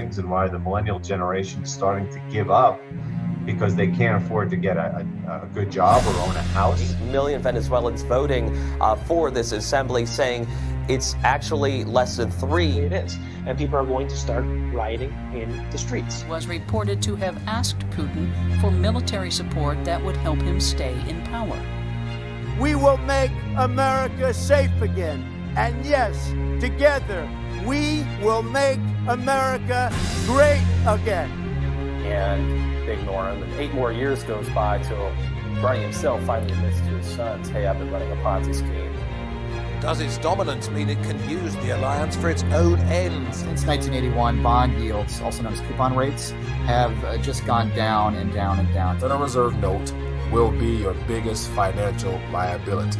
savings and why the millennial generation is starting to give up because they can't afford to get a good job or own a house. 8 million Venezuelans voting for this assembly, saying it's actually less than 3. It is. And people are going to start rioting in the streets. Was reported to have asked Putin for military support that would help him stay in power. We will make America safe again. And yes, together, we will make America great again. And they ignore him, and 8 more years goes by till Bernie himself finally admits to his sons, hey, I've been running a Ponzi scheme. Does its dominance mean it can use the alliance for its own ends? Since 1981, bond yields, also known as coupon rates, have just gone down and down and down. The Federal Reserve note will be your biggest financial liability.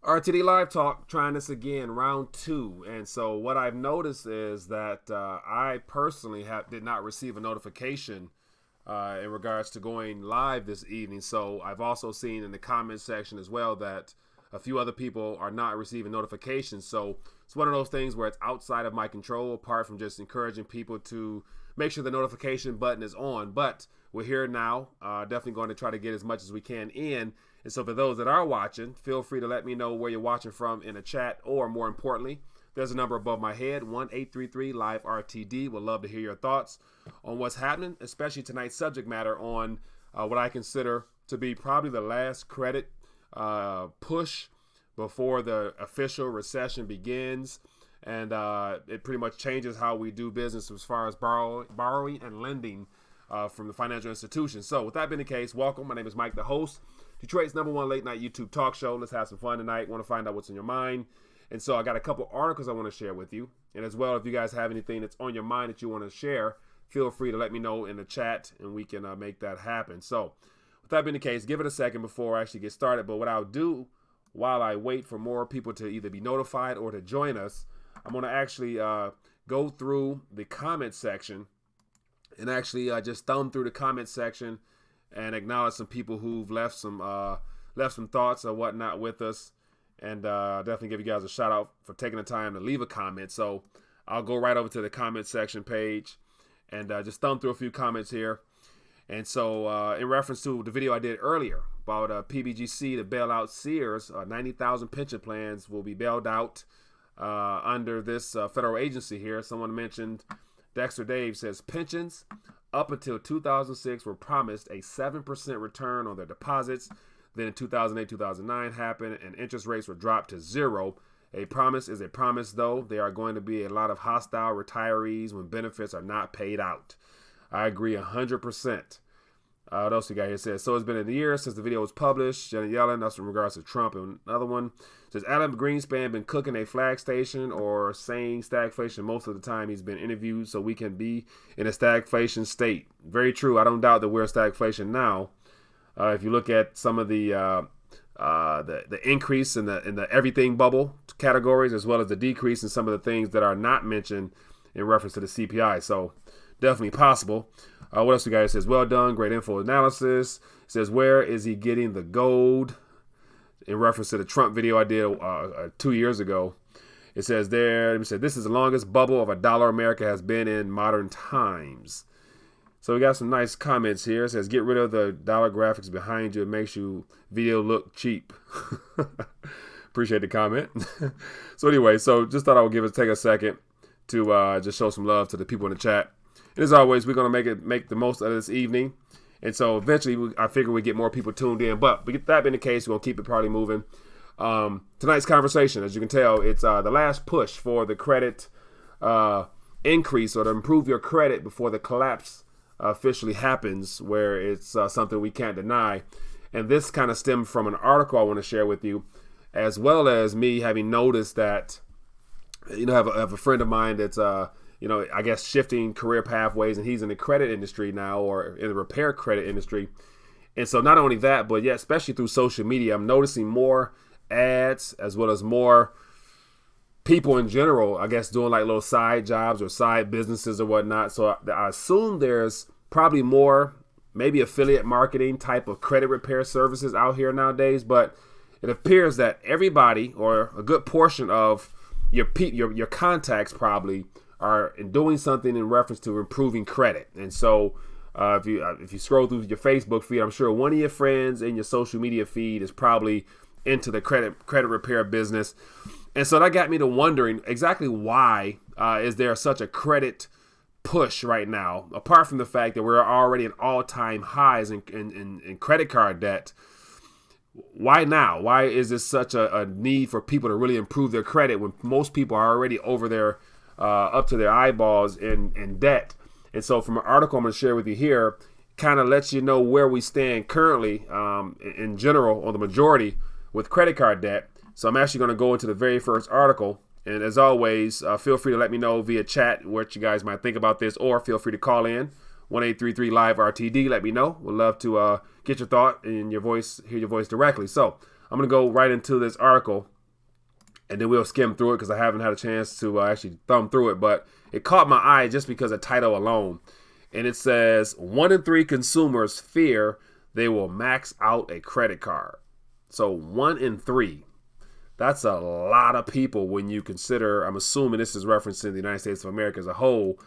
RTD Live Talk, trying this again, round 2. And so what I've noticed is that I personally did not receive a notification in regards to going live this evening. So I've also seen in the comment section as well that a few other people are not receiving notifications. So it's one of those things where it's outside of my control, apart from just encouraging people to make sure the notification button is on. But we're here now, definitely going to try to get as much as we can in. And so for those that are watching, feel free to let me know where you're watching from in a chat, or more importantly, there's a number above my head, 1-833-LIVE-RTD. Would love to hear your thoughts on what's happening, especially tonight's subject matter on what I consider to be probably the last credit push before the official recession begins. And it pretty much changes how we do business as far as borrowing and lending from the financial institutions. So with that being the case, welcome. My name is Mike, the host, Detroit's #1 late night YouTube talk show. Let's have some fun tonight. Want to find out what's in your mind. And so I got a couple articles I want to share with you. And as well, if you guys have anything that's on your mind that you want to share, feel free to let me know in the chat and we can make that happen. So with that being the case, give it a second before I actually get started. But what I'll do while I wait for more people to either be notified or to join us, I'm going to actually go through the comment section and actually just thumb through the comment section and acknowledge some people who've left some thoughts or whatnot with us. And definitely give you guys a shout out for taking the time to leave a comment. So I'll go right over to the comment section page and just thumb through a few comments here. And so in reference to the video I did earlier about PBGC to bail out Sears, 90,000 pension plans will be bailed out under this federal agency here. Someone mentioned, Dexter Dave says, pensions up until 2006 were promised a 7% return on their deposits. Then in 2008, 2009 happened and interest rates were dropped to 0. A promise is a promise, though. There are going to be a lot of hostile retirees when benefits are not paid out. I agree 100%. What else we got here? Says, so it's been a year since the video was published. Janet Yellen, that's in regards to Trump. And another one says, Alan Greenspan been cooking a flag station or saying stagflation most of the time he's been interviewed, so we can be in a stagflation state. Very true. I don't doubt that we're in stagflation now. If you look at some of the increase in the everything bubble categories, as well as the decrease in some of the things that are not mentioned in reference to the CPI. So definitely possible. What else we got? It says, well done. Great info analysis. It says, where is he getting the gold? In reference to the Trump video I did 2 years ago. It says there, it said, this is the longest bubble of a dollar America has been in modern times. So we got some nice comments here. It says, get rid of the dollar graphics behind you. It makes you video look cheap. Appreciate the comment. So anyway, so just thought I would take a second to just show some love to the people in the chat. And as always, we're going to make the most of this evening. And so eventually, I figure we get more people tuned in. But with that being the case, we're going to keep it probably moving. Tonight's conversation, as you can tell, it's the last push for the credit increase or to improve your credit before the collapse officially happens, where it's something we can't deny. And this kind of stemmed from an article I want to share with you, as well as me having noticed that, I have a friend of mine that's, I guess shifting career pathways, and he's in the credit industry now, or in the repair credit industry. And so not only that, but yeah, especially through social media, I'm noticing more ads as well as more people in general, I guess, doing like little side jobs or side businesses or whatnot. So I assume there's probably more maybe affiliate marketing type of credit repair services out here nowadays. But it appears that everybody, or a good portion of your contacts probably, are doing something in reference to improving credit. And so if you scroll through your Facebook feed, I'm sure one of your friends in your social media feed is probably into the credit repair business. And so that got me to wondering exactly why is there such a credit push right now, apart from the fact that we're already at all-time highs in credit card debt. Why now? Why is this such a need for people to really improve their credit when most people are already over their up to their eyeballs in debt? And so from an article I'm going to share with you here, kind of lets you know where we stand currently in general, on the majority, with credit card debt. So I'm actually going to go into the very first article. And as always, feel free to let me know via chat what you guys might think about this, or feel free to call in 1-833-LIVE-RTD. Let me know. We'd love to get your thought and your voice, hear your voice directly. So I'm going to go right into this article, and then we'll skim through it because I haven't had a chance to actually thumb through it. But it caught my eye just because of title alone. And it says, 1 in 3 consumers fear they will max out a credit card. So 1 in 3. That's a lot of people when you consider, I'm assuming this is referencing the United States of America as a whole,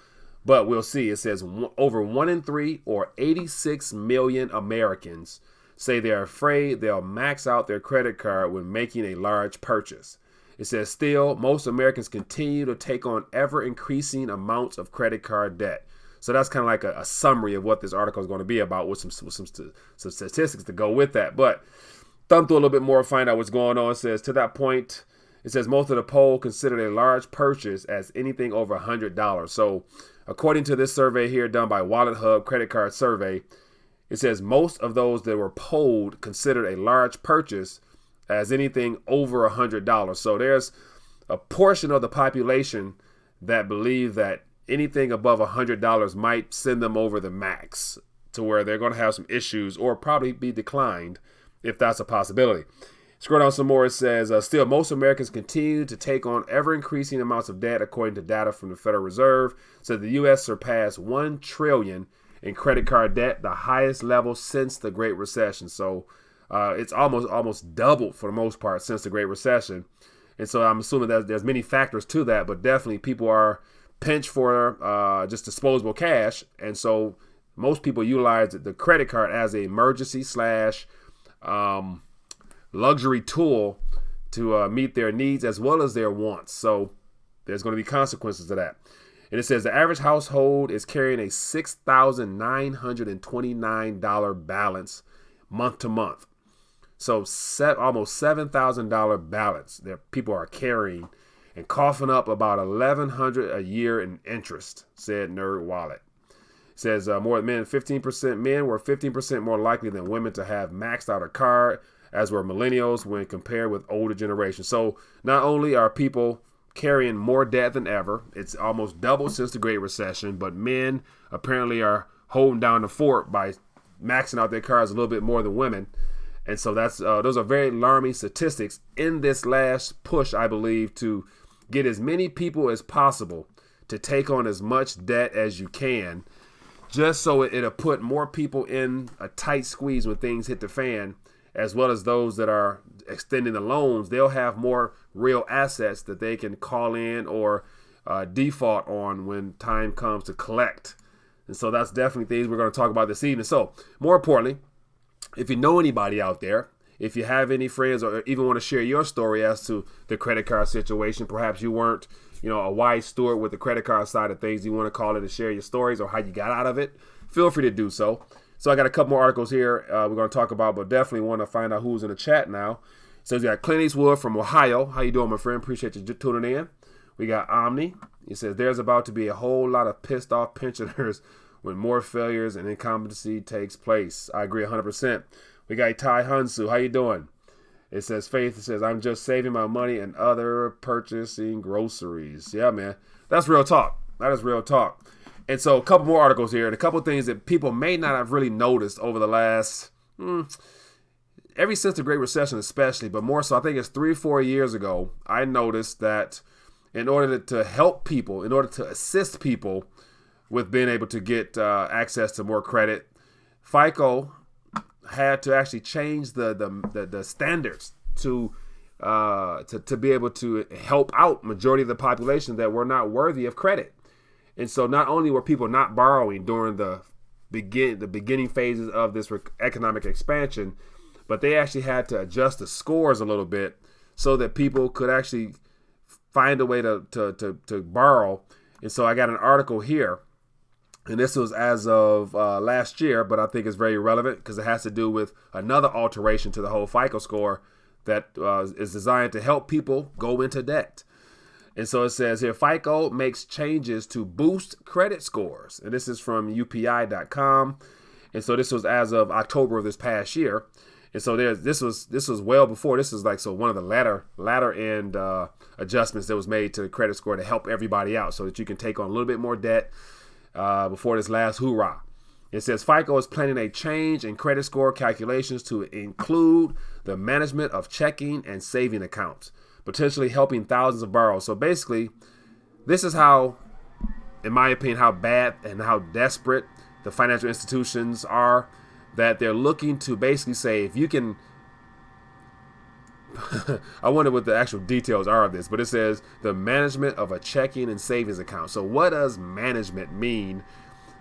but we'll see. It says over 1 in 3, or 86 million Americans, say they're afraid they'll max out their credit card when making a large purchase. It says still, most Americans continue to take on ever increasing amounts of credit card debt. So that's kind of like a summary of what this article is going to be about, with some statistics to go with that. But thumb through a little bit more, find out what's going on. It says, to that point, it says most of the poll considered a large purchase as anything over $100. So according to this survey here done by Wallet Hub Credit Card Survey, it says most of those that were polled considered a large purchase as anything over $100. So there's a portion of the population that believe that anything above $100 might send them over the max, to where they're going to have some issues or probably be declined, if that's a possibility. Scroll down some more. It says, still, most Americans continue to take on ever-increasing amounts of debt, according to data from the Federal Reserve. So the U.S. surpassed $1 trillion in credit card debt, the highest level since the Great Recession. So it's almost doubled for the most part since the Great Recession. And so I'm assuming that there's many factors to that, but definitely people are pinched for just disposable cash. And so most people utilize the credit card as an emergency / luxury tool to meet their needs as well as their wants. So there's going to be consequences to that. And it says the average household is carrying a $6,929 balance month to month. So almost $7,000 balance that people are carrying, and coughing up about $1,100 a year in interest, said Nerd Wallet. It says more men, 15% men were 15% more likely than women to have maxed out a card, as were millennials when compared with older generations. So not only are people carrying more debt than ever, it's almost doubled since the Great Recession, but men apparently are holding down the fort by maxing out their cards a little bit more than women. And so that's those are very alarming statistics in this last push, I believe, to get as many people as possible to take on as much debt as you can, just so it'll put more people in a tight squeeze when things hit the fan, as well as those that are extending the loans. They'll have more real assets that they can call in or default on when time comes to collect. And so that's definitely things we're going to talk about this evening. So more importantly, if you know anybody out there, if you have any friends, or even want to share your story as to the credit card situation, perhaps you weren't, a wise steward with the credit card side of things, you want to call in and share your stories or how you got out of it, feel free to do so. So I got a couple more articles here we're going to talk about, but definitely want to find out who's in the chat now. So we got Clint Eastwood from Ohio. How you doing, my friend? Appreciate you tuning in. We got Omni. He says there's about to be a whole lot of pissed off pensioners when more failures and incompetency takes place. I agree 100%. We got Ty Hunsu. How you doing? It says Faith. It says I'm just saving my money and other purchasing groceries. Yeah, man. That's real talk. That is real talk. And so a couple more articles here and a couple things that people may not have really noticed over the last, ever since the Great Recession especially, but more so I think it's 3 or 4 years ago, I noticed that in order to help people, in order to assist people with being able to get access to more credit, FICO had to actually change the standards to be able to help out majority of the population that were not worthy of credit. And so not only were people not borrowing during the beginning phases of this economic expansion, but they actually had to adjust the scores a little bit so that people could actually find a way to borrow. And so I got an article here, and this was as of last year, but I think it's very relevant because it has to do with another alteration to the whole FICO score that is designed to help people go into debt. And so it says here, FICO makes changes to boost credit scores. And this is from UPI.com. And so this was as of October of this past year. And so this was well before. This is like, so one of the latter end adjustments that was made to the credit score to help everybody out so that you can take on a little bit more debt before this last hoorah. It says FICO is planning a change in credit score calculations to include the management of checking and saving accounts, potentially helping thousands of borrowers. So basically, this is how, in my opinion, how bad and how desperate the financial institutions are, that they're looking to basically say, if you can, I wonder what the actual details are of this, but it says the management of a checking and savings account. So what does management mean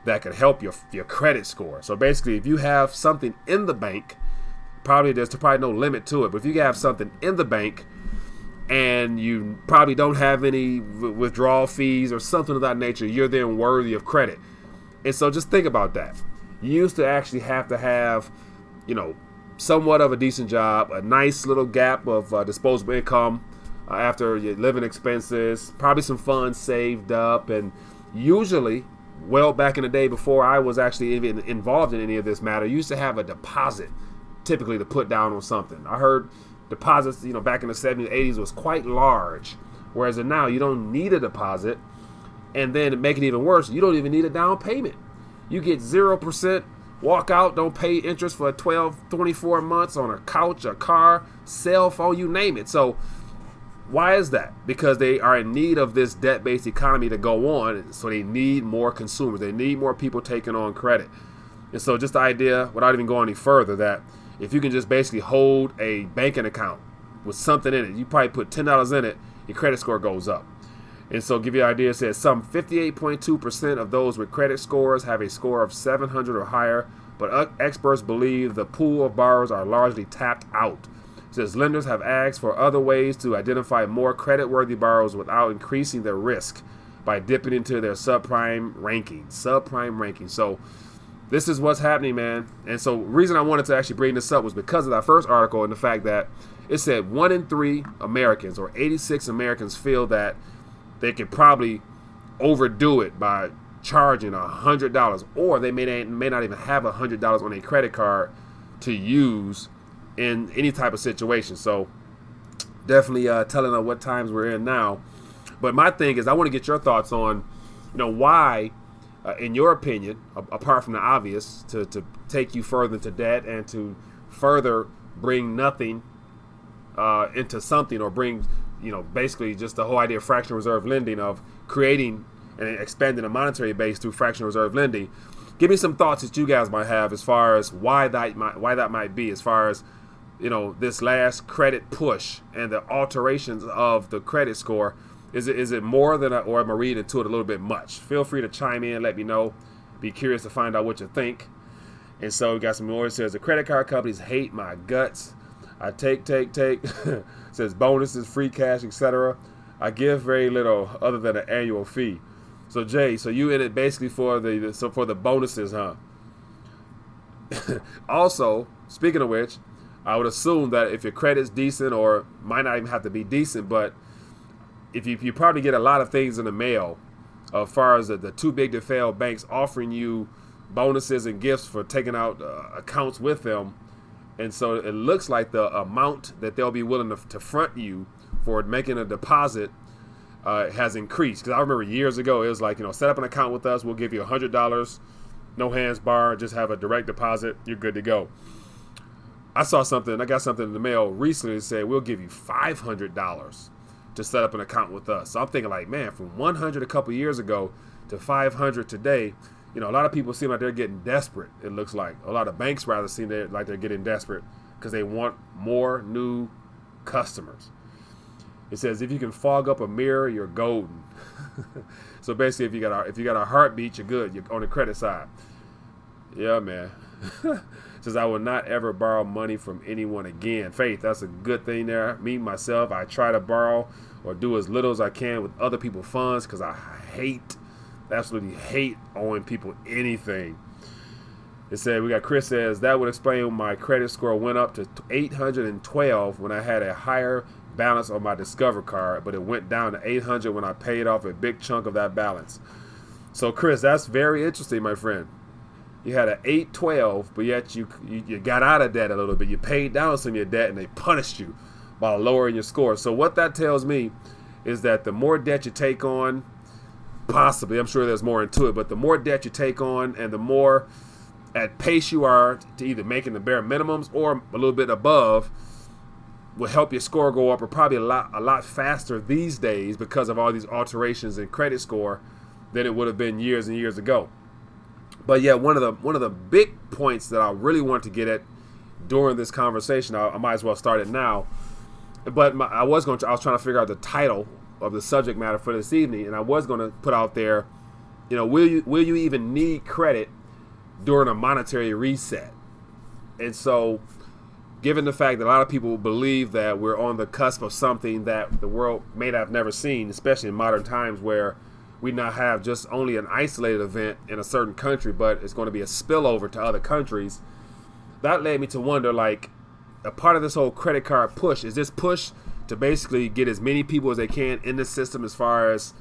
that could help your credit score? So basically, if you have something in the bank, there's probably no limit to it, but if you have something in the bank and you probably don't have any withdrawal fees or something of that nature, you're then worthy of credit. And so just think about that. You used to actually have to have, somewhat of a decent job, a nice little gap of disposable income after your living expenses, probably some funds saved up, and usually, well back in the day before I was actually even involved in any of this matter, you used to have a deposit typically to put down on something. I heard deposits, back in the 70s, 80s was quite large, whereas now you don't need a deposit, and then to make it even worse, you don't even need a down payment. You get 0%, walk out, don't pay interest for 12, 24 months on a couch, a car, cell phone, you name it. So why is that? Because they are in need of this debt-based economy to go on, so they need more consumers. They need more people taking on credit. And so just the idea, without even going any further, that if you can just basically hold a banking account with something in it, you probably put $10 in it, your credit score goes up. And so give you an idea, it says some 58.2% of those with credit scores have a score of 700 or higher, but experts believe the pool of borrowers are largely tapped out. It says lenders have asked for other ways to identify more credit-worthy borrowers without increasing their risk by dipping into their subprime ranking. So this is what's happening, man. And so the reason I wanted to actually bring this up was because of that first article and the fact that it said 1 in 3 Americans, or 86 Americans, feel that they could probably overdo it by charging $100, or they may not even have $100 on a credit card to use in any type of situation. So definitely telling them what times we're in now. But my thing is, I want to get your thoughts on, why, in your opinion, apart from the obvious, to take you further into debt and to further bring nothing into something, or bring, basically just the whole idea of fractional reserve lending, of creating and expanding a monetary base through fractional reserve lending. Give me some thoughts that you guys might have as far as why that might be, as far as, this last credit push and the alterations of the credit score. Is it more than, or am I reading into it a little bit much? Feel free to chime in, let me know. Be curious to find out what you think. And so we got some more. It says the credit card companies hate my guts. I take. Says bonuses, free cash, etc. I give very little other than an annual fee. So Jay, so you in it basically for the bonuses, huh? Also, speaking of which, I would assume that if your credit's decent, or might not even have to be decent, but if you probably get a lot of things in the mail, as far as the too big to fail banks offering you bonuses and gifts for taking out accounts with them. And so it looks like the amount that they'll be willing to front you for making a deposit has increased. Because I remember years ago, it was like, set up an account with us, we'll give you $100, no hands barred, just have a direct deposit, you're good to go. I got something in the mail recently that said we'll give you $500 to set up an account with us. So I'm thinking like, man, from $100 a couple years ago to $500 today, a lot of people seem like they're getting desperate. It looks like a lot of banks rather seem like they're getting desperate because they want more new customers. It says if you can fog up a mirror, you're golden. So basically, if you got a heartbeat, you're good. You're on the credit side. Yeah, man. Says I will not ever borrow money from anyone again. Faith, that's a good thing there. Me myself, I try to borrow or do as little as I can with other people's funds because I absolutely hate owing people anything. It said Chris says that would explain my credit score went up to 812 when I had a higher balance on my Discover card, but it went down to 800 when I paid off a big chunk of that balance. So Chris, that's very interesting, my friend. You had an 812, but yet you got out of debt a little bit. You paid down some of your debt and they punished you by lowering your score. So what that tells me is that the more debt you take on, possibly, I'm sure there's more into it, but the more debt you take on and the more at pace you are to either making the bare minimums or a little bit above will help your score go up, or probably a lot faster these days because of all these alterations in credit score than it would have been years and years ago. But yeah, one of the big points that I really want to get at during this conversation, I might as well start it now. But I was trying to figure out the title of the subject matter for this evening, and I was going to put out there, will you even need credit during a monetary reset? And so, given the fact that a lot of people believe that we're on the cusp of something that the world may have never seen, especially in modern times where we now have just only an isolated event in a certain country, but it's going to be a spillover to other countries, that led me to wonder, like, a part of this whole credit card push, is this push to basically get as many people as they can in the system as far as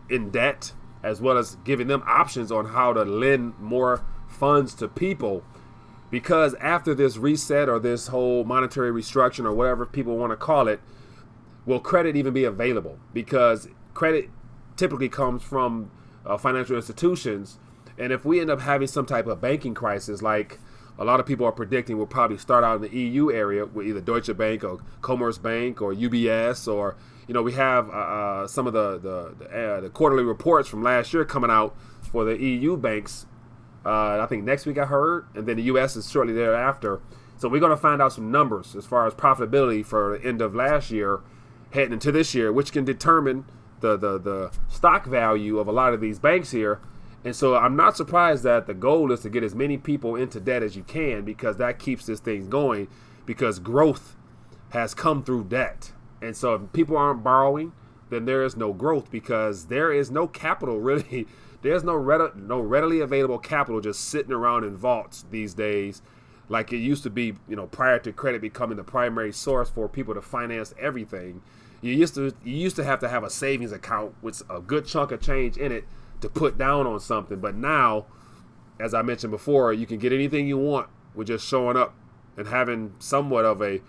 in debt, as well as giving them options on how to lend more funds to people. Because after this reset or this whole monetary restructuring or whatever people want to call it, will credit even be available? Because credit typically comes from financial institutions. And if we end up having some type of banking crisis, like a lot of people are predicting will probably start out in the EU area with either Deutsche Bank or Commerzbank or UBS, or, we have some of the quarterly reports from last year coming out for the EU banks. I think next week I heard, and then the U.S. is shortly thereafter. So we're going to find out some numbers as far as profitability for the end of last year heading into this year, which can determine the stock value of a lot of these banks here. And so I'm not surprised that the goal is to get as many people into debt as you can, because that keeps this thing going, because growth has come through debt. And so if people aren't borrowing, then there is no growth, because there is no capital really. There's no readily available capital just sitting around in vaults these days like it used to be, prior to credit becoming the primary source for people to finance everything. You used to have a savings account with a good chunk of change in it to put down on something. But now, as I mentioned before, you can get anything you want with just showing up and having somewhat of a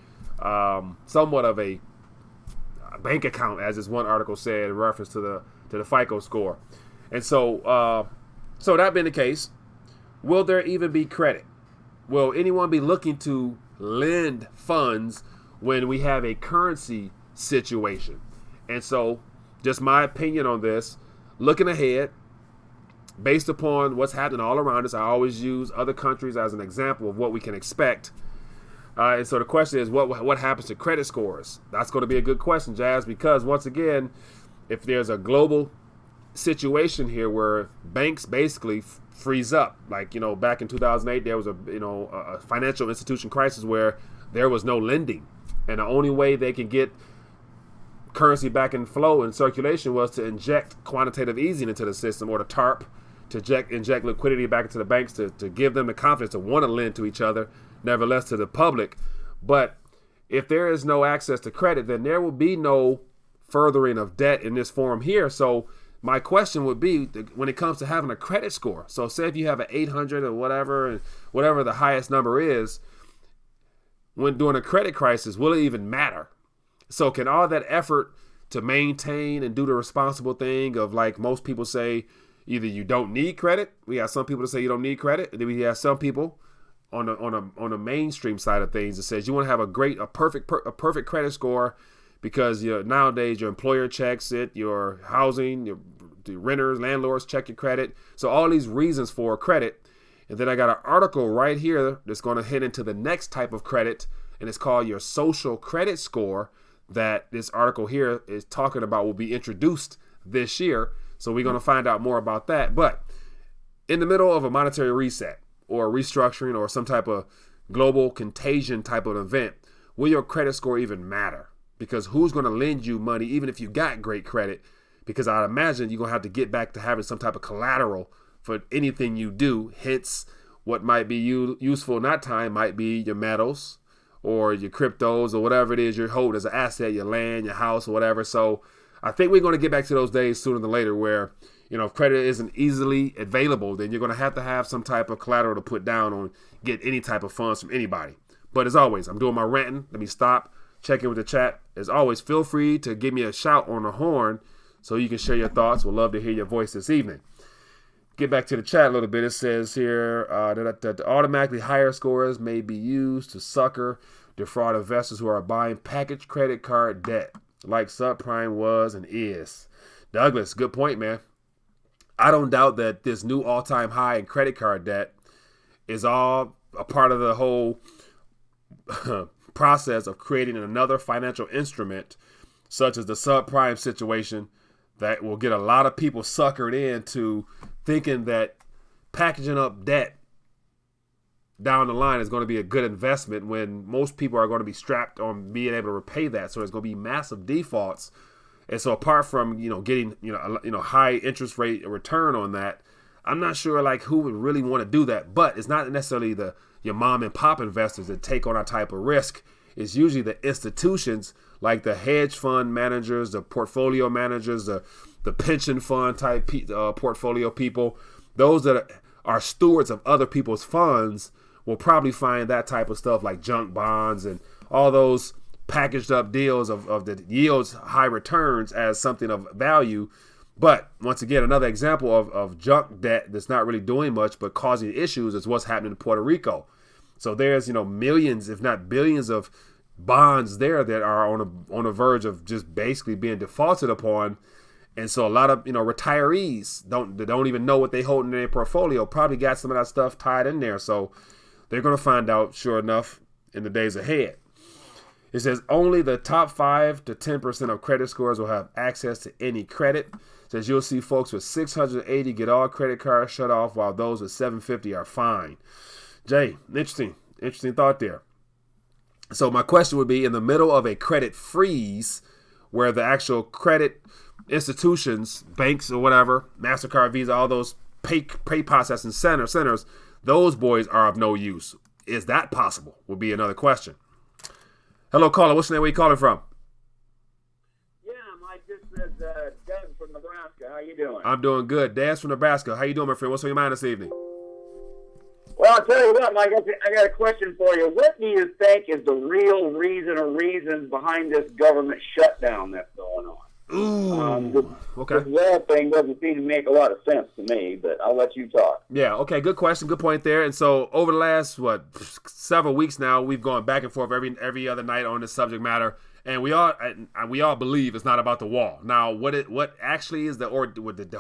bank account, as this one article said in reference to the FICO score. And so that being the case, will there even be credit? Will anyone be looking to lend funds when we have a currency situation? And so, just my opinion on this, looking ahead, based upon what's happening all around us, I always use other countries as an example of what we can expect. And so the question is, what happens to credit scores? That's going to be a good question, Jazz, because once again, if there's a global situation here where banks basically freeze up, like back in 2008 there was a financial institution crisis where there was no lending, and the only way they can get currency back in flow and circulation was to inject quantitative easing into the system, or the TARP, to inject liquidity back into the banks to give them the confidence to want to lend to each other, nevertheless to the public. But if there is no access to credit, then there will be no furthering of debt in this form here. So my question would be, when it comes to having a credit score, so say if you have an 800 or whatever, and whatever the highest number is, when during a credit crisis, will it even matter? So can all that effort to maintain and do the responsible thing of, like most people say, either you don't need credit, we have some people that say you don't need credit, and then we have some people on a mainstream side of things that says you want to have a perfect credit score, because nowadays your employer checks it, your housing, the renters, landlords check your credit. So all these reasons for credit. And then I got an article right here that's going to hit into the next type of credit, and it's called your social credit score that this article here is talking about will be introduced this year. So we're going to find out more about that. But in the middle of a monetary reset or restructuring or some type of global contagion type of event, will your credit score even matter? Because who's going to lend you money even if you got great credit? Because I imagine you're going to have to get back to having some type of collateral for anything you do. Hence, what might be useful in that time might be your metals or your cryptos or whatever it is you're holding as an asset, your land, your house, or whatever. So I think we're going to get back to those days sooner than later where, if credit isn't easily available, then you're going to have some type of collateral to put down on get any type of funds from anybody. But as always, I'm doing my ranting. Let me stop, check in with the chat. As always, feel free to give me a shout on the horn so you can share your thoughts. We'd love to hear your voice this evening. Get back to the chat a little bit. It says here that automatically higher scores may be used to sucker defraud investors who are buying packaged credit card debt like subprime was and is. Douglas, good point, man. I don't doubt that this new all-time high in credit card debt is all a part of the whole process of creating another financial instrument such as the subprime situation that will get a lot of people suckered into thinking that packaging up debt down the line is going to be a good investment when most people are going to be strapped on being able to repay that. So there's going to be massive defaults. And so apart from, getting, high interest rate return on that, I'm not sure like who would really want to do that. But it's not necessarily your mom and pop investors that take on that type of risk. It's usually the institutions like the hedge fund managers, the portfolio managers, the pension fund type portfolio people. Those that are stewards of other people's funds will probably find that type of stuff like junk bonds and all those packaged up deals of the yields, high returns as something of value. But once again, another example of junk debt that's not really doing much but causing issues is what's happening in Puerto Rico. So there's, millions, if not billions of bonds there that are on a verge of just basically being defaulted upon. And so a lot of, retirees don't even know what they hold in their portfolio, probably got some of that stuff tied in there. So they're going to find out, sure enough, in the days ahead. It says only the top 5 to 10% of credit scores will have access to any credit. It says you'll see folks with 680 get all credit cards shut off while those with 750 are fine. Jay, interesting thought there. So my question would be, in the middle of a credit freeze where the actual credit institutions, banks or whatever, MasterCard, Visa, all those pay processing centers, those boys are of no use. Is that possible? Would be another question. Hello, caller. What's your name? Where you calling from? Yeah, Mike, this is Doug from Nebraska. How you doing? I'm doing good. Daz from Nebraska. How you doing, my friend? What's on your mind this evening? Well, I'll tell you what, Mike, I got a question for you. What do you think is the real reason or reasons behind this government shutdown that's going on? Ooh, okay. This wall thing doesn't seem to make a lot of sense to me, but I'll let you talk. Yeah, okay, good question, good point there. And so over the last, several weeks now, we've gone back and forth every other night on this subject matter, and we all believe it's not about the wall. Now, what actually is the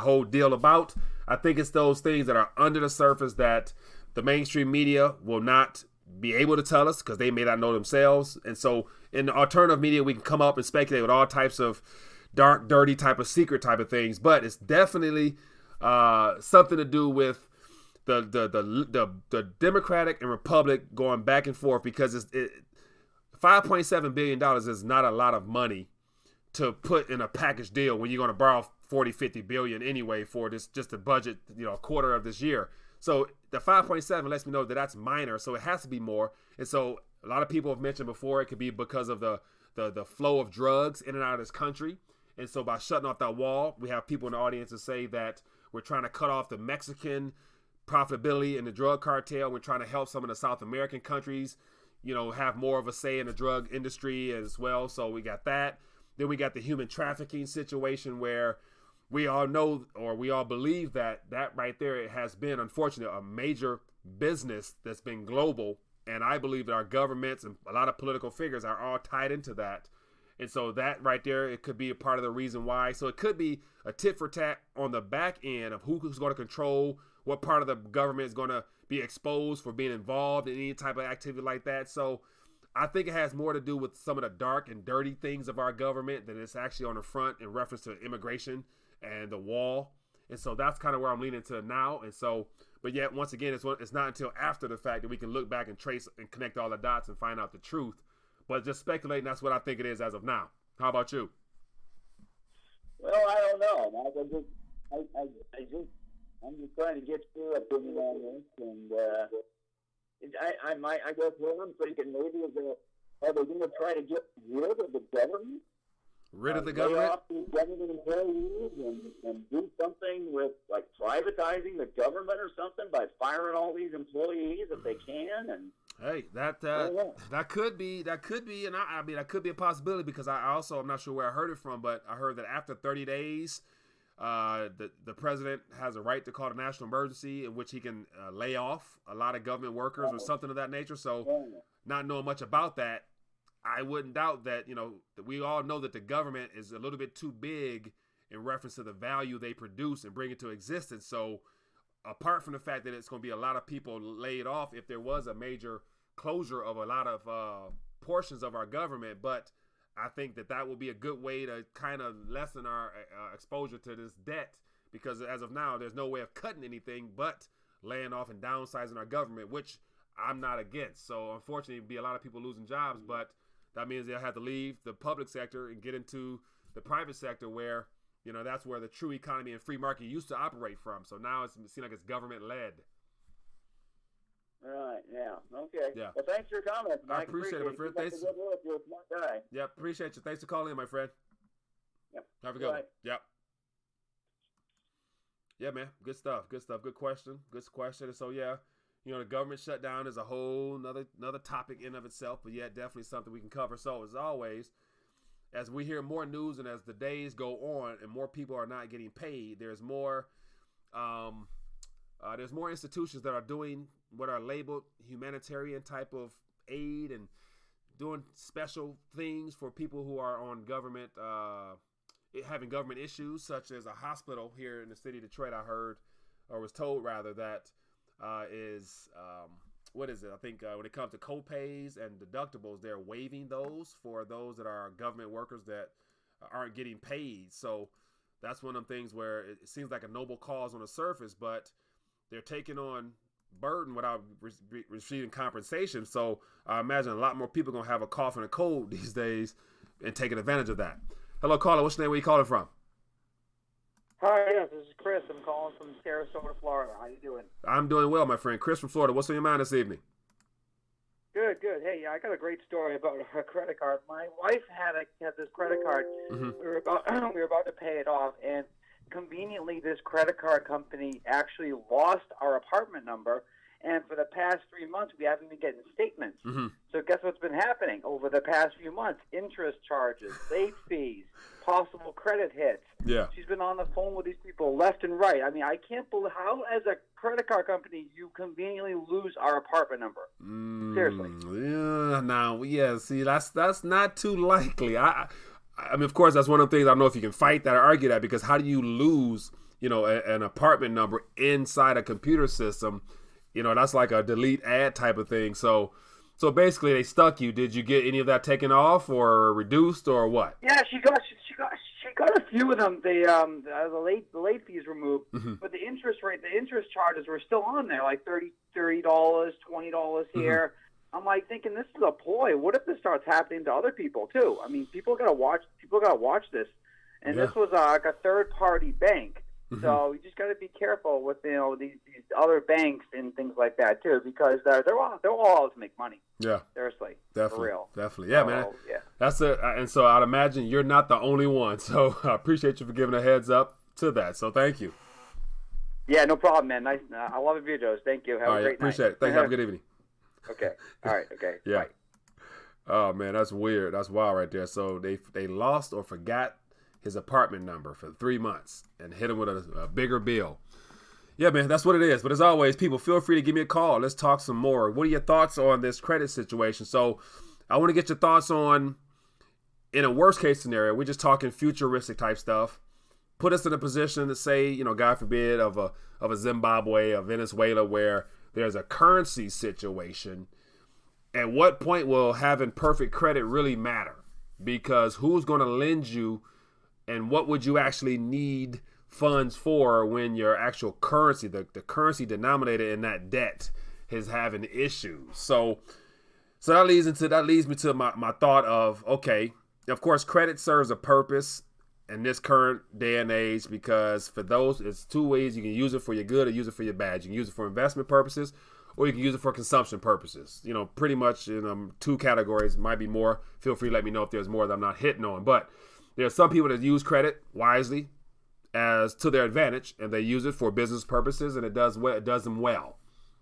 whole deal about? I think it's those things that are under the surface that the mainstream media will not be able to tell us because they may not know themselves. And so in the alternative media, we can come up and speculate with all types of dark, dirty type of secret type of things. But it's definitely something to do with the Democratic and Republic going back and forth, because $5.7 billion is not a lot of money to put in a package deal when you're going to borrow 40-50 billion anyway for this, just the budget, a quarter of this year. So the 5.7 lets me know that that's minor, so it has to be more. And so a lot of people have mentioned before it could be because of the flow of drugs in and out of this country. And so by shutting off that wall, we have people in the audience that say that we're trying to cut off the Mexican profitability in the drug cartel. We're trying to help some of the South American countries, have more of a say in the drug industry as well. So we got that. Then we got the human trafficking situation where we all know, or we all believe that right there, it has been, unfortunately, a major business that's been global. And I believe that our governments and a lot of political figures are all tied into that. And so that right there, it could be a part of the reason why. So it could be a tit for tat on the back end of who's going to control what part of the government is going to be exposed for being involved in any type of activity like that. So I think it has more to do with some of the dark and dirty things of our government than it's actually on the front in reference to immigration and the wall. And so that's kind of where I'm leaning to now. And so, but yet, once again, it's not until after the fact that we can look back and trace and connect all the dots and find out the truth. But just speculating, that's what I think it is as of now. How about you? Well, I don't know. I'm just trying to get your opinion on this, and I guess what I'm thinking maybe is are they going to try to get rid of the government? Rid of the Lay government? off these government employees and do something with like privatizing the government or something by firing all these employees if they can. And hey, that could be, and I mean that could be a possibility because I'm not sure where I heard it from, but I heard that after 30 days, the president has a right to call a national emergency in which he can lay off a lot of government workers or something of that nature. So, not knowing much about that, I wouldn't doubt that, that we all know that the government is a little bit too big in reference to the value they produce and bring it to existence. So apart from the fact that it's going to be a lot of people laid off if there was a major closure of a lot of portions of our government, but I think that will be a good way to kind of lessen our exposure to this debt because as of now, there's no way of cutting anything but laying off and downsizing our government, which I'm not against. So unfortunately, it'd be a lot of people losing jobs, but that means they'll have to leave the public sector and get into the private sector where, that's where the true economy and free market used to operate from. So now it seems like it's government led. Right, yeah. Okay. Yeah. Well, thanks for your comments, Mike. I appreciate it, my friend. Thanks. You're a smart guy. Yep, appreciate you. Thanks for calling in, my friend. Yep. Have a good one. Yep. Yeah, man. Good stuff. Good question. And so, yeah. The government shutdown is a whole another topic in of itself, but yet definitely something we can cover. So as always, as we hear more news and as the days go on and more people are not getting paid, there's more institutions that are doing what are labeled humanitarian type of aid and doing special things for people who are on government, having government issues, such as a hospital here in the city of Detroit. I heard, or was told rather, that what is it? I think when it comes to co-pays and deductibles, they're waiving those for those that are government workers that aren't getting paid. So that's one of them things where it seems like a noble cause on the surface, but they're taking on burden without receiving compensation. So I imagine a lot more people are going to have a cough and a cold these days and taking advantage of that. Hello, caller. What's your name? Where you calling from? Hi, yes, this is Chris. I'm calling from Sarasota, Florida. How you doing? I'm doing well, my friend. Chris from Florida. What's on your mind this evening? Good. Hey, I got a great story about a credit card. My wife had this credit card. Mm-hmm. We were about to pay it off, and conveniently, this credit card company actually lost our apartment number. And for the past 3 months, we haven't been getting statements. Mm-hmm. So guess what's been happening over the past few months? Interest charges, late fees, possible credit hits. Yeah. She's been on the phone with these people left and right. I mean, I can't believe how, as a credit card company, you conveniently lose our apartment number. Seriously. Yeah. Now, yeah. See, that's not too likely. I mean, of course, that's one of the things. I don't know if you can fight that or argue that, because how do you lose, an apartment number inside a computer system? That's like a delete ad type of thing. So basically, they stuck you. Did you get any of that taken off or reduced or what? Yeah, she got a few of them. The late fees removed, mm-hmm. but the interest charges were still on there, like $30, $20 here. Mm-hmm. I'm like thinking, this is a ploy. What if this starts happening to other people too? I mean, people gotta watch this. And this was like a third party bank. Mm-hmm. So you just got to be careful with these other banks and things like that too, because they're all out to make money. Yeah, seriously, definitely, for real, definitely. Yeah, man. Yeah, that's it. And so I'd imagine you're not the only one. So I appreciate you for giving a heads up to that. So thank you. Yeah, no problem, man. Nice. I love the videos. Thank you. Have a great appreciate night. it. Thank you. Have a good evening. Okay. All right. Okay. Yeah. Bye. Oh man, that's weird. That's wild right there. So they lost or forgot his apartment number for 3 months and hit him with a bigger bill. Yeah, man, that's what it is. But as always, people, feel free to give me a call. Let's talk some more. What are your thoughts on this credit situation? So I want to get your thoughts on, in a worst case scenario, we're just talking futuristic type stuff. Put us in a position to say, God forbid, of a Zimbabwe, a Venezuela, where there's a currency situation at what point will having perfect credit really matter? Because who's going to lend you, and what would you actually need funds for when your actual currency, the currency denominated in that debt, is having issues? So that leads me to my thought of, okay, of course, credit serves a purpose in this current day and age, because for those, it's two ways. You can use it for your good or use it for your bad. You can use it for investment purposes, or you can use it for consumption purposes. Pretty much in two categories, might be more. Feel free to let me know if there's more that I'm not hitting on. But there are some people that use credit wisely as to their advantage, and they use it for business purposes, and it does them well.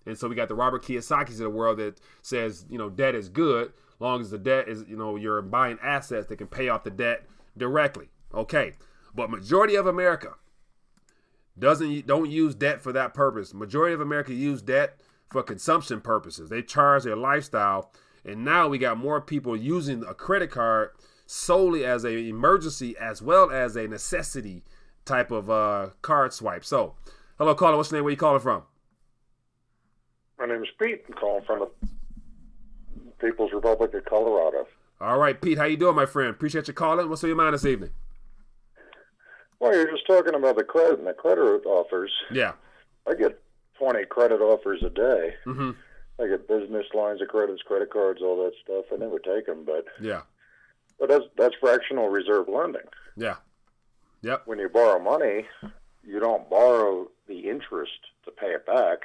And so we got the Robert Kiyosaki's of the world that says, debt is good, long as the debt is, you're buying assets that can pay off the debt directly. Okay. But majority of America don't use debt for that purpose. Majority of America use debt for consumption purposes. They charge their lifestyle. And now we got more people using a credit card solely as an emergency as well as a necessity type of card swipe. So, hello, caller. What's your name? Where you calling from? My name is Pete. I'm calling from the People's Republic of Colorado. All right, Pete. How you doing, my friend? Appreciate you calling. What's on your mind this evening? Well, you're just talking about the credit and the credit offers. Yeah. I get 20 credit offers a day. Mm-hmm. I get business lines of credits, credit cards, all that stuff. I never take them, but yeah. But that's fractional reserve lending. Yeah. Yep. When you borrow money, you don't borrow the interest to pay it back.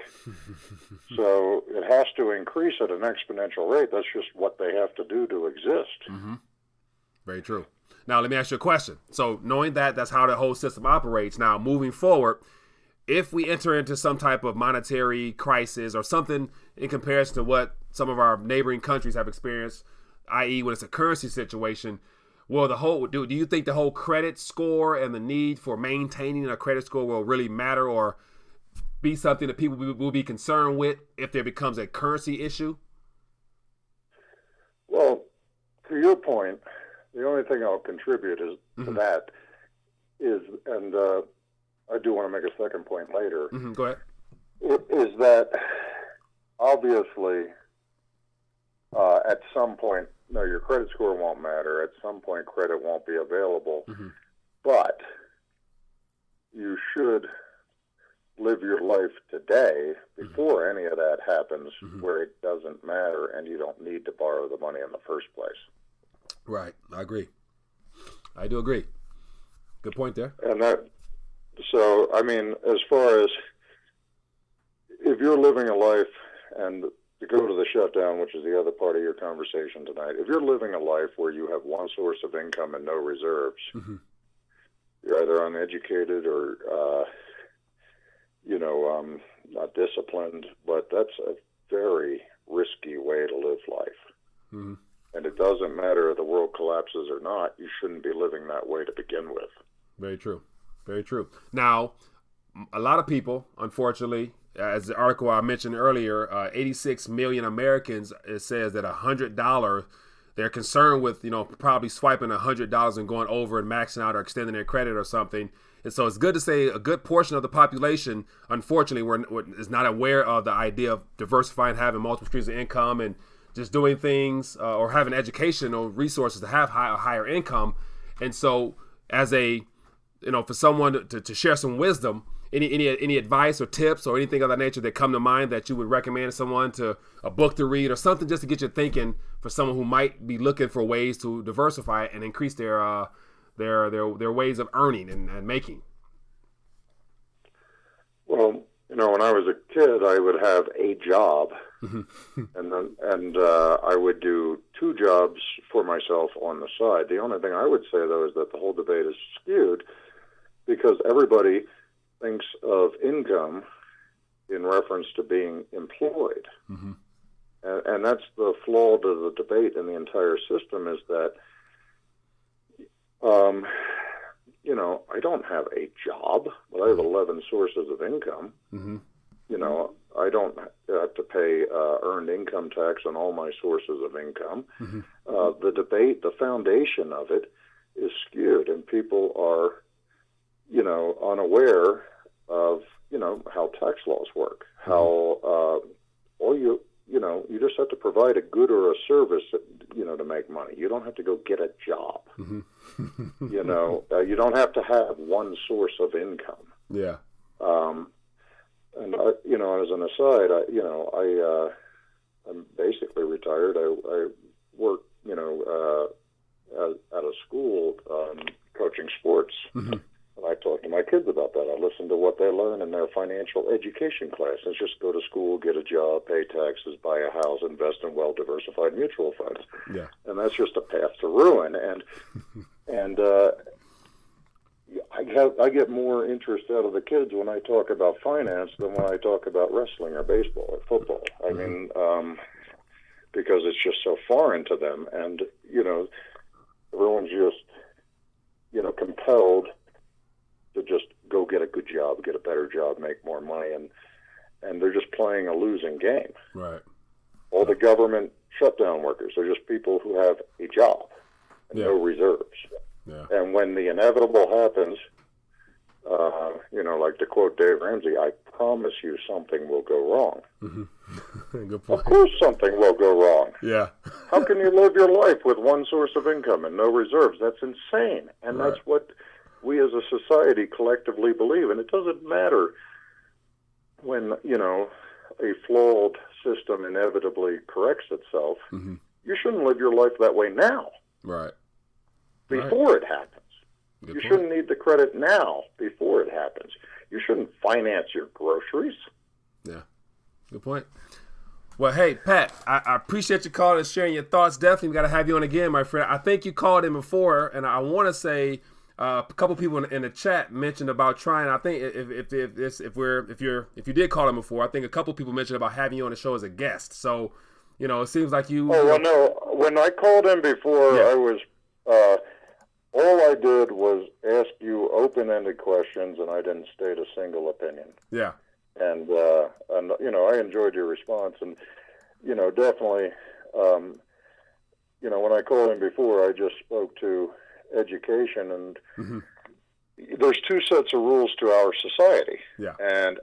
So it has to increase at an exponential rate. That's just what they have to do to exist. Mm-hmm. Very true. Now, let me ask you a question. So knowing that that's how the whole system operates, now moving forward, if we enter into some type of monetary crisis or something in comparison to what some of our neighboring countries have experienced, i.e. when it's a currency situation, will do you think the whole credit score and the need for maintaining a credit score will really matter or be something that people will be concerned with if there becomes a currency issue? Well, to your point, the only thing I'll contribute to that is, and I do want to make a second point later, Go ahead. Is that obviously at some point, no, your credit score won't matter. At some point, credit won't be available. But you should live your life today before any of that happens, where it doesn't matter and you don't need to borrow the money in the first place. Right. I agree. I do agree. Good point there. And so, I mean, as far as if you're living a life, and to go to the shutdown, which is the other part of your conversation tonight, if you're living a life where you have one source of income and no reserves, you're either uneducated or, not disciplined, but that's a very risky way to live life. And it doesn't matter if the world collapses or not, you shouldn't be living that way to begin with. Very true. Very true. Now, a lot of people, unfortunately, as the article I mentioned earlier, 86 million Americans, it says that $100, they're concerned with, probably swiping $100 and going over and maxing out or extending their credit or something. And so it's good to say a good portion of the population, unfortunately, is not aware of the idea of diversifying, having multiple streams of income and just doing things or having educational resources to have a higher income. And so as for someone to share some wisdom, any advice or tips or anything of that nature that come to mind that you would recommend someone to a book to read or something just to get you thinking for someone who might be looking for ways to diversify and increase their ways of earning and making? Well, when I was a kid, I would have a job, and I would do two jobs for myself on the side. The only thing I would say, though, is that the whole debate is skewed because everybody thinks of income in reference to being employed. And that's the flaw to the debate in the entire system is that, I don't have a job, but I have 11 sources of income. I don't have to pay earned income tax on all my sources of income. The debate, the foundation of it is skewed, and people are, unaware of, how tax laws work, how all you just have to provide a good or a service, to make money. You don't have to go get a job. Mm-hmm. You don't have to have one source of income. Yeah. And as an aside, I'm basically retired. I work, at a school coaching sports. Mm-hmm. And I talk to my kids about that. I listen to what they learn in their financial education class. It's just go to school, get a job, pay taxes, buy a house, invest in well-diversified mutual funds. Yeah. And that's just a path to ruin. And I get more interest out of the kids when I talk about finance than when I talk about wrestling or baseball or football. I mean, because it's just so foreign to them. And, everyone's just, compelled to just go get a good job, get a better job, make more money, and they're just playing a losing game. Right. All the government shutdown workers, they're just people who have a job and no reserves. Yeah. And when the inevitable happens, like to quote Dave Ramsey, I promise you something will go wrong. Mm-hmm. Good point. Of course something will go wrong. Yeah. How can you live your life with one source of income and no reserves? That's insane. And Right. that's what we as a society collectively believe. And it doesn't matter when, a flawed system inevitably corrects itself. Mm-hmm. You shouldn't live your life that way now. Right. Before it happens. Good You point. shouldn't need the credit now before it happens. You shouldn't finance your groceries. Yeah. Good point. Well, hey, Pat, I appreciate you calling and sharing your thoughts. Definitely got to have you on again, my friend. I think you called in before, and I want to say a couple people in the chat mentioned about trying. I think if you did call in before, I think a couple people mentioned about having you on the show as a guest. So, it seems like you. Oh, well, no. When I called in before, I was. All I did was ask you open-ended questions, and I didn't state a single opinion. Yeah. And I enjoyed your response, and definitely, when I called in before, I just spoke to education, and there's two sets of rules to our society. Yeah. And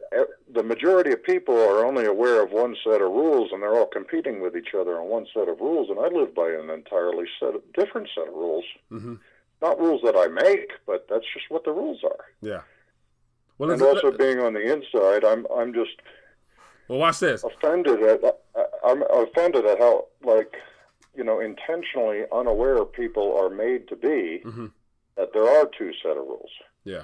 the majority of people are only aware of one set of rules, and they're all competing with each other on one set of rules. And I live by an entirely different set of rules. Mm-hmm. Not rules that I make, but that's just what the rules are. Yeah. Well, and also being on the inside, I'm just. Well, watch this. I'm offended at how intentionally unaware people are made to be that there are two set of rules. Yeah.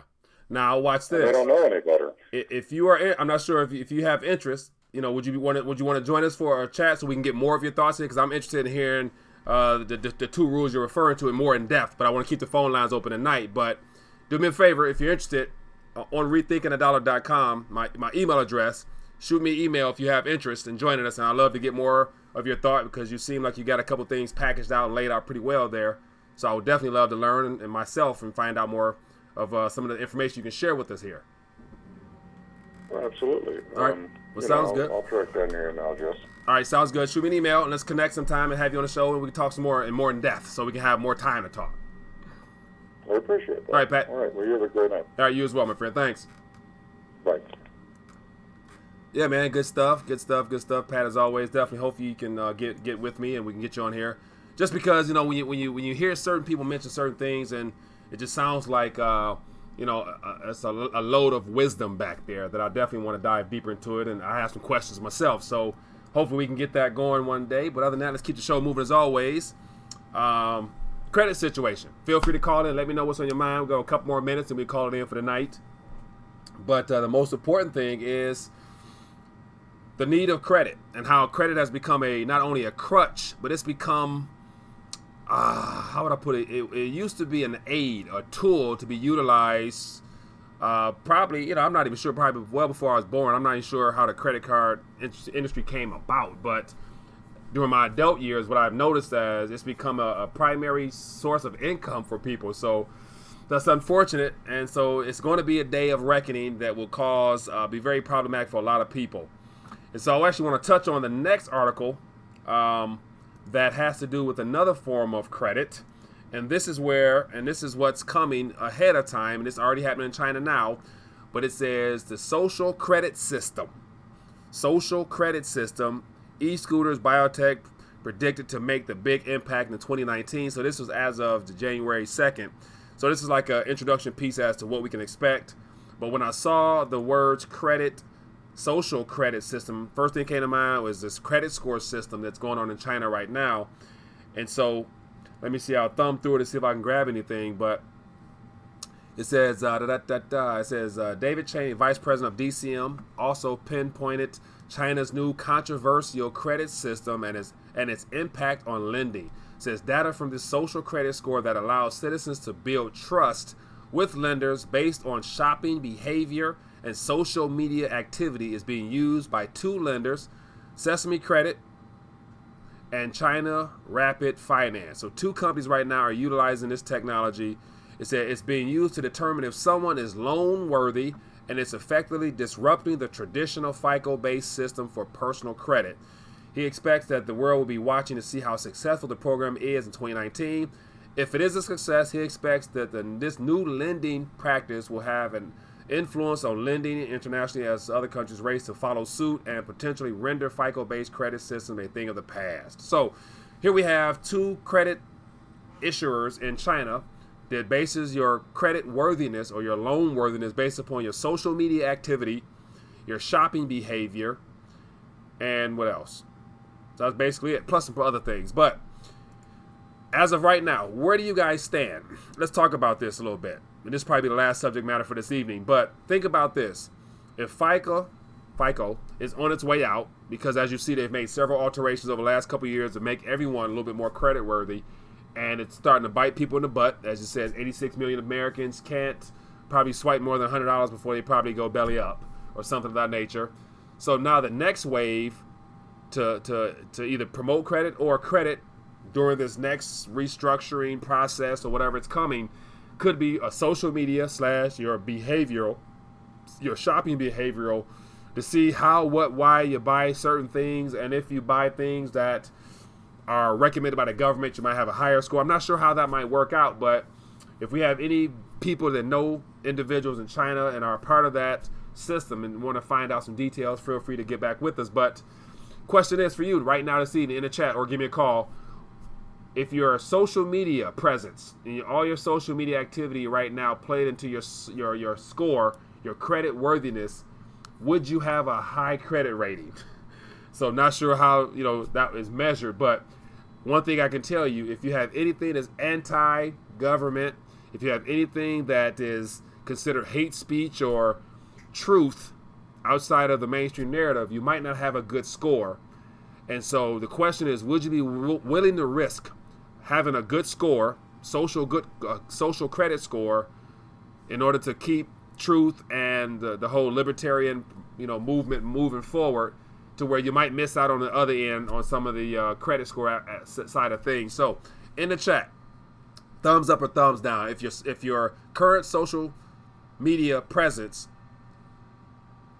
Now watch this. And they don't know any better. If you are, I'm not sure if you have interest. Would you want to join us for a chat so we can get more of your thoughts in? Because I'm interested in hearing the two rules you're referring to in more in depth. But I want to keep the phone lines open tonight. But do me a favor, if you're interested, on rethinkingthedollar.com, my email address. Shoot me an email if you have interest in joining us, and I'd love to get more of your thought because you seem like you got a couple things packaged out and laid out pretty well there. So I would definitely love to learn and myself and find out more of some of the information you can share with us here. Absolutely. All right. Well, sounds good. I'll track down your email address. All right, sounds good. Shoot me an email and let's connect sometime and have you on the show and we can talk some more in depth so we can have more time to talk. I appreciate that. All right, Pat. All right. Well, you have a great night. All right, you as well, my friend. Thanks. Bye. Yeah, man, good stuff, Pat. As always, definitely hope you can get with me and we can get you on here. Just because when you hear certain people mention certain things and it just sounds like it's a load of wisdom back there that I definitely want to dive deeper into it, and I have some questions myself. So hopefully we can get that going one day. But other than that, let's keep the show moving as always. Credit situation. Feel free to call in. Let me know what's on your mind. We'll go a couple more minutes and we call it in for the night. But the most important thing is the need of credit and how credit has become not only a crutch, but it's become, how would I put it? It used to be an aid, a tool to be utilized probably, I'm not even sure, probably well before I was born. I'm not even sure how the credit card industry came about, but during my adult years, what I've noticed is it's become a primary source of income for people. So that's unfortunate, and so it's going to be a day of reckoning that will be very problematic for a lot of people. And so I actually want to touch on the next article that has to do with another form of credit. And this is what's coming ahead of time, and it's already happening in China now, but it says the social credit system. Social credit system E-scooters, biotech predicted to make the big impact in 2019. So this was as of January 2nd. So this is like an introduction piece as to what we can expect. But when I saw the words credit, social credit system, first thing that came to mind was this credit score system that's going on in China right now. And so let me see, I'll thumb through it to see if I can grab anything. But it says, David Chang, Vice President of DCM, also pinpointed China's new controversial credit system and its impact on lending. It says data from the social credit score that allows citizens to build trust with lenders based on shopping behavior and social media activity is being used by two lenders, Sesame Credit and China Rapid Finance. So two companies right now are utilizing this technology. It said it's being used to determine if someone is loan worthy, and it's effectively disrupting the traditional FICO-based system for personal credit. He expects that the world will be watching to see how successful the program is in 2019. If it is a success, he expects that this new lending practice will have an influence on lending internationally as other countries race to follow suit and potentially render FICO-based credit system a thing of the past. So here we have two credit issuers in China that bases your credit worthiness or your loan worthiness based upon your social media activity, your shopping behavior, and what else? So that's basically it, plus some other things. But as of right now, where do you guys stand? Let's talk about this a little bit. And this is probably the last subject matter for this evening. But think about this. If FICO is on its way out, because as you see, they've made several alterations over the last couple of years to make everyone a little bit more credit worthy, and it's starting to bite people in the butt. As it says, 86 million Americans can't probably swipe more than $100 before they probably go belly up or something of that nature. So now the next wave to either promote credit or credit during this next restructuring process or whatever it's coming could be a social media / your behavioral, your shopping behavioral, to see how, what, why you buy certain things, and if you buy things that are recommended by the government, you might have a higher score. I'm not sure how that might work out, but if we have any people that know individuals in China and are part of that system and want to find out some details, feel free to get back with us. But question is for you right now this evening in the chat, or give me a call. If your social media presence and all your social media activity right now played into your score, your credit worthiness, would you have a high credit rating? So not sure how that is measured, but one thing I can tell you, if you have anything that's anti-government, if you have anything that is considered hate speech or truth outside of the mainstream narrative, you might not have a good score. And so the question is, would you be willing to risk having a good score, social credit score, in order to keep truth and the whole libertarian movement moving forward, to where you might miss out on the other end on some of the credit score side of things? So in the chat, thumbs up or thumbs down if your current social media presence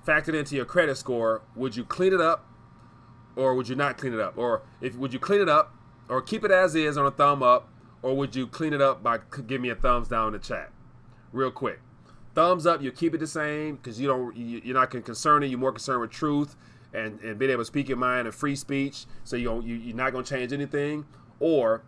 factored into your credit score, would you clean it up or would you not clean it up? Or would you clean it up or keep it as is on a thumb up, or would you clean it up by give me a thumbs down in the chat real quick? Thumbs up, you keep it the same because you're not concerned, you're more concerned with truth and being able to speak your mind and free speech, so you're not going to change anything. Or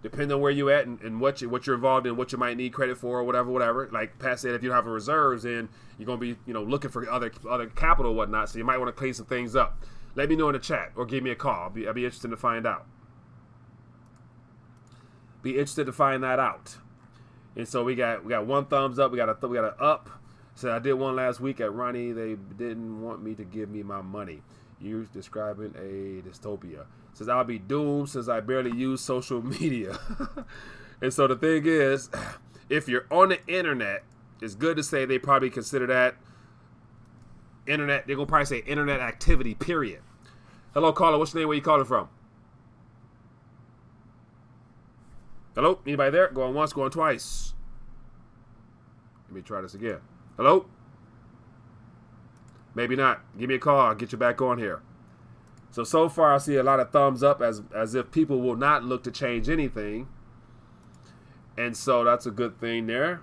depending on where you're at and what you're involved in, what you might need credit for, or whatever. Like Pat said, if you don't have a reserves, then you're going to be looking for other capital or whatnot, so you might want to clean some things up. Let me know in the chat or give me a call. I'll be interested to find out. Be interested to find that out. And so we got one thumbs up. We got an up. So I did one last week at Ronnie. They didn't want me to give me my money. You're describing a dystopia. Says I'll be doomed since I barely use social media. And so the thing is, if you're on the internet, it's good to say they probably consider that internet. They're gonna probably say internet activity. Period. Hello, caller. What's your name? Where you calling from? Hello? Anybody there? Going once, going twice. Let me try this again. Hello? Maybe not. Give me a call. I'll get you back on here. So far I see a lot of thumbs up as if people will not look to change anything. And so that's a good thing there.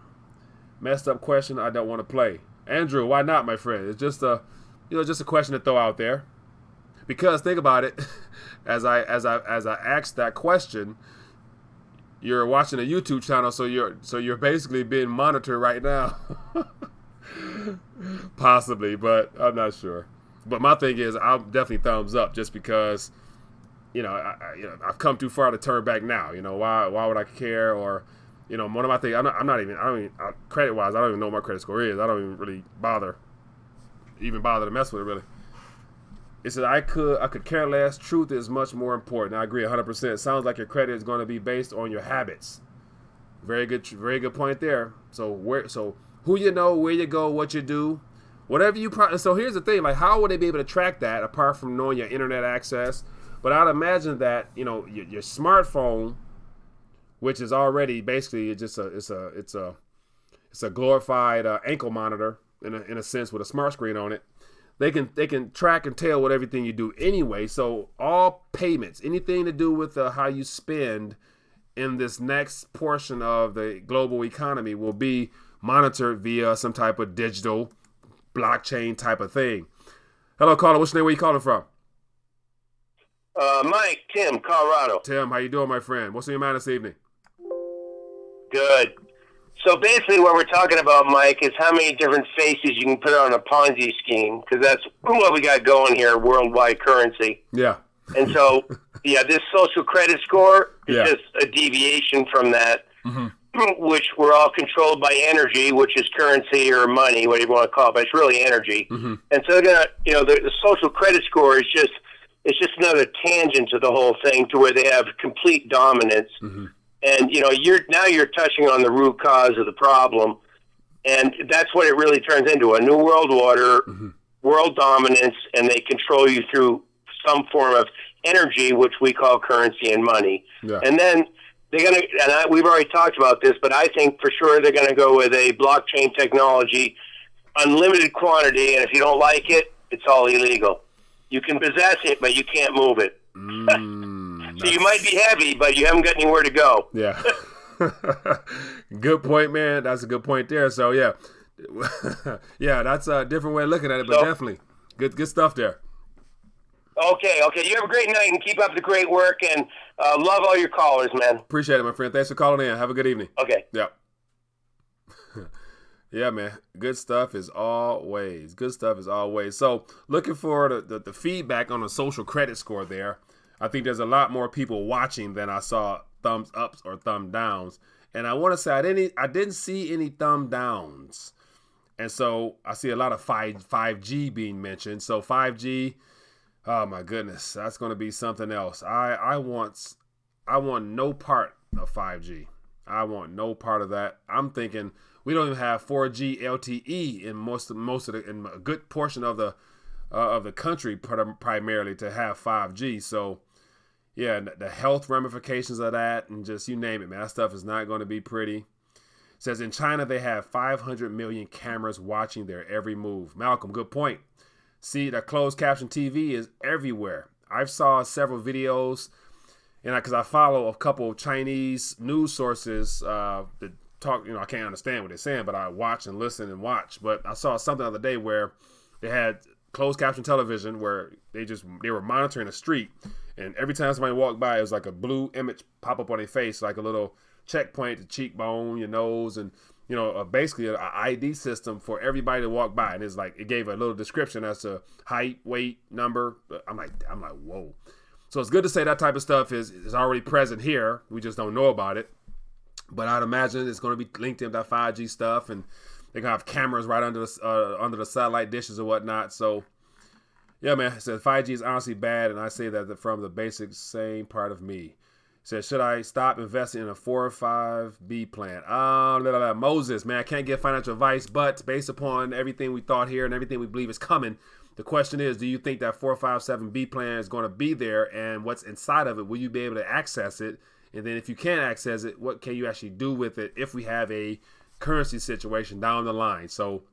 Messed up question I don't want to play. Andrew, why not, my friend? It's just a question to throw out there. Because think about it, as I asked that question, you're watching a YouTube channel, so you're basically being monitored right now. Possibly, but I'm not sure. But my thing is, I'll definitely thumbs up, just because, I've come too far to turn back now. Why would I care? Or, one of my things, credit wise, I don't even know what my credit score is. I don't even really bother to mess with it, really. It said, I could care less. Truth is much more important. I agree 100%. It sounds like your credit is going to be based on your habits. Very good point there. So who you know, where you go, what you do, whatever you. So here's the thing: like, how would they be able to track that apart from knowing your internet access? But I'd imagine that your smartphone, which is already basically it's a glorified ankle monitor in a sense with a smart screen on it. They can track and tell what everything you do anyway. So all payments, anything to do with how you spend in this next portion of the global economy, will be monitored via some type of digital blockchain type of thing. Hello, caller. What's your name? Where you calling from? Mike, Tim, Colorado. Tim, how you doing, my friend? What's on your mind this evening? Good. So basically what we're talking about, Mike, is how many different faces you can put on a Ponzi scheme, because that's what we got going here, worldwide currency. Yeah. And so, this social credit score is just a deviation from that, which we're all controlled by energy, which is currency or money, whatever you want to call it, but it's really energy. And so they're gonna, the social credit score is just another tangent to the whole thing, to where they have complete dominance. And you're touching on the root cause of the problem, and that's what it really turns into: a new world order, world dominance, and they control you through some form of energy, which we call currency and money. Yeah. And then they're gonna, we've already talked about this, but I think for sure they're gonna go with a blockchain technology, unlimited quantity, and if you don't like it, it's all illegal. You can possess it, but you can't move it. So you might be heavy, but you haven't got anywhere to go. Yeah. Good point, man. That's a good point there. So, yeah. Yeah, that's a different way of looking at it, but definitely. Good stuff there. Okay. You have a great night, and keep up the great work, and love all your callers, man. Appreciate it, my friend. Thanks for calling in. Have a good evening. Okay. Yeah. Yeah, man. Good stuff is always. So, looking for the feedback on the social credit score there. I think there's a lot more people watching than I saw thumbs ups or thumb downs. And I want to say I didn't see any thumb downs. And so I see a lot of 5G being mentioned. So 5G, oh my goodness, that's going to be something else. I want no part of 5G. I want no part of that. I'm thinking we don't even have 4G LTE in most of in a good portion of the country primarily to have 5G. So yeah, the health ramifications of that, and just you name it, man, that stuff is not going to be pretty. It says in China they have 500 million cameras watching their every move. Malcolm, good point. See, the closed caption TV is everywhere. I've saw several videos, and because I follow a couple of Chinese news sources that talk, I can't understand what they're saying, but I watch and listen and watch. But I saw something the other day where they had closed caption television where they were monitoring a street, and every time somebody walked by, it was like a blue image pop up on their face, like a little checkpoint, the cheekbone, your nose, and basically an ID system for everybody to walk by. And it's like it gave a little description as to height, weight, number. I'm like, whoa. So it's good to say that type of stuff is already present here. We just don't know about it. But I'd imagine it's going to be linked in that 5G stuff, and they're going to have cameras right under the satellite dishes or whatnot. So, yeah, man, it says 5G is honestly bad, and I say that from the basic same part of me. It says, should I stop investing in a 405B plan? Moses, man, I can't give financial advice, but based upon everything we thought here and everything we believe is coming, the question is, do you think that 457B plan is going to be there, and what's inside of it? Will you be able to access it? And then if you can't access it, what can you actually do with it if we have a currency situation down the line? So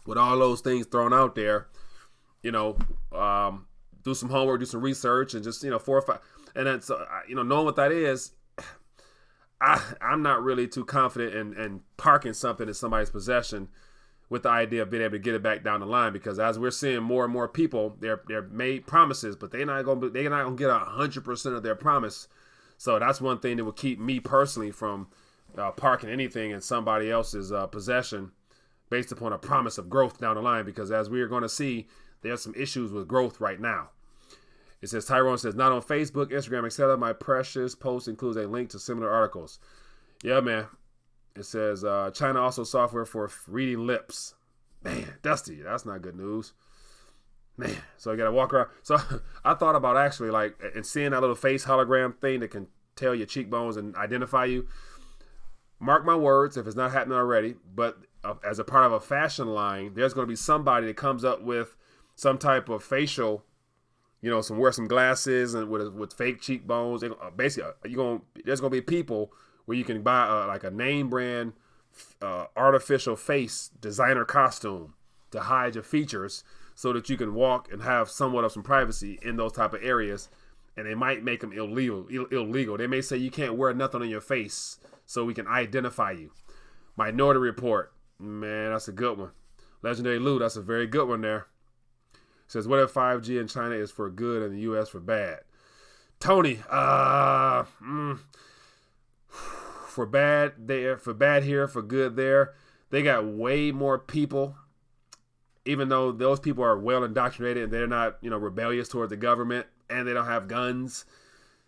with all those things thrown out there, do some homework, do some research, and just, 4 or 5. And then, so, knowing what that is, I'm not really too confident in parking something in somebody's possession with the idea of being able to get it back down the line, because as we're seeing more and more people, they're made promises, but they're not gonna get 100% of their promise. So that's one thing that will keep me personally from parking anything in somebody else's possession based upon a promise of growth down the line, because as we are going to see, there's some issues with growth right now. It says, Tyrone says, not on Facebook, Instagram, etc. My precious post includes a link to similar articles. Yeah, man. It says, China also software for reading lips. Man, Dusty, that's not good news. Man, so you got to walk around. So I thought about actually and seeing that little face hologram thing that can tell your cheekbones and identify you. Mark my words, if it's not happening already, but as a part of a fashion line, there's going to be somebody that comes up with some type of facial, wear some glasses and with fake cheekbones. Basically, there's going to be people where you can buy a name brand artificial face designer costume to hide your features so that you can walk and have somewhat of some privacy in those type of areas. And they might make them illegal. They may say you can't wear nothing on your face so we can identify you. Minority Report. Man, that's a good one. Legendary Lou, that's a very good one there. It says, what if 5G in China is for good and the U.S. for bad? Tony, for bad there, for bad here, for good there. They got way more people, even though those people are well indoctrinated and they're not, rebellious towards the government and they don't have guns.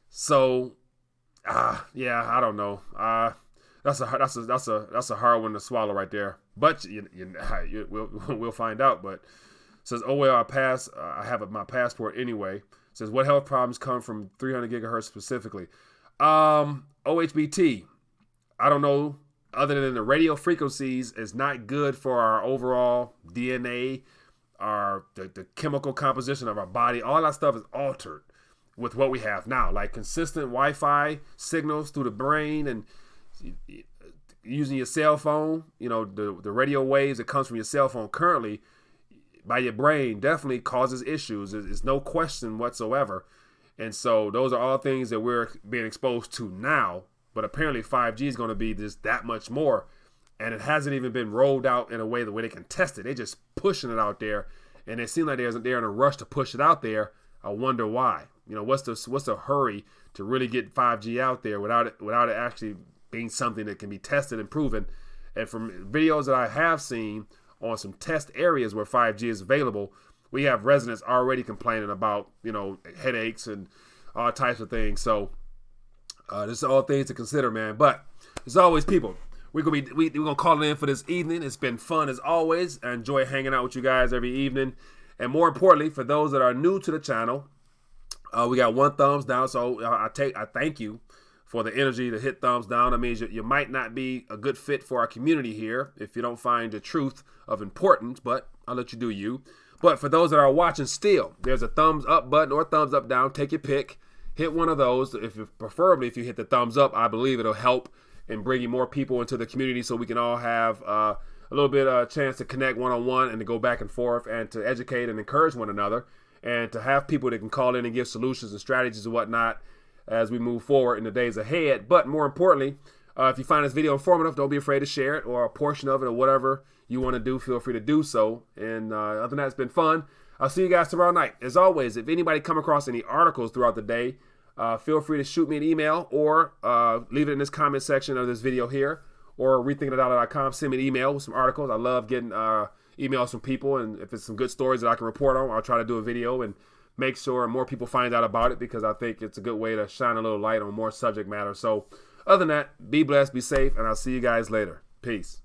So, yeah, I don't know. That's a hard one to swallow right there. But we'll find out. But it says, oh well, I have my passport anyway. It says, what health problems come from 300 gigahertz specifically? OHBT. I don't know. Other than the radio frequencies is not good for our overall DNA, the chemical composition of our body. All that stuff is altered with what we have now, like consistent Wi-Fi signals through the brain and using your cell phone. The radio waves that comes from your cell phone currently by your brain definitely causes issues. There's no question whatsoever. And so those are all things that we're being exposed to now. But apparently 5G is going to be just that much more. And it hasn't even been rolled out in a way the way they can test it. They're just pushing it out there. And it seems like they're in a rush to push it out there. I wonder why. What's the hurry to really get 5G out there without it actually being something that can be tested and proven? And from videos that I have seen on some test areas where 5G is available, we have residents already complaining about, headaches and all types of things. So this is all things to consider, man. But as always, people, we're gonna call it in for this evening. It's been fun as always. I enjoy hanging out with you guys every evening. And more importantly, for those that are new to the channel, we got 1 thumbs down. So I thank you for the energy to hit thumbs down. That means you might not be a good fit for our community here if you don't find the truth of importance, but I'll let you do you. But for those that are watching still, there's a thumbs up button or thumbs up down. Take your pick. Hit one of those. Preferably if you hit the thumbs up, I believe it'll help in bringing more people into the community so we can all have a little bit of a chance to connect one-on-one and to go back and forth and to educate and encourage one another and to have people that can call in and give solutions and strategies and whatnot as we move forward in the days ahead. But more importantly, if you find this video informative, don't be afraid to share it, or a portion of it, or whatever you want to do, feel free to do so. And other than that, it's been fun. I'll see you guys tomorrow night. As always, if anybody come across any articles throughout the day, feel free to shoot me an email or leave it in this comment section of this video here, or rethinkingthedollar.com. Send me an email with some articles. I love getting emails from people, and if it's some good stories that I can report on, I'll try to do a video and make sure more people find out about it, because I think it's a good way to shine a little light on more subject matter. So other than that, be blessed, be safe, and I'll see you guys later. Peace.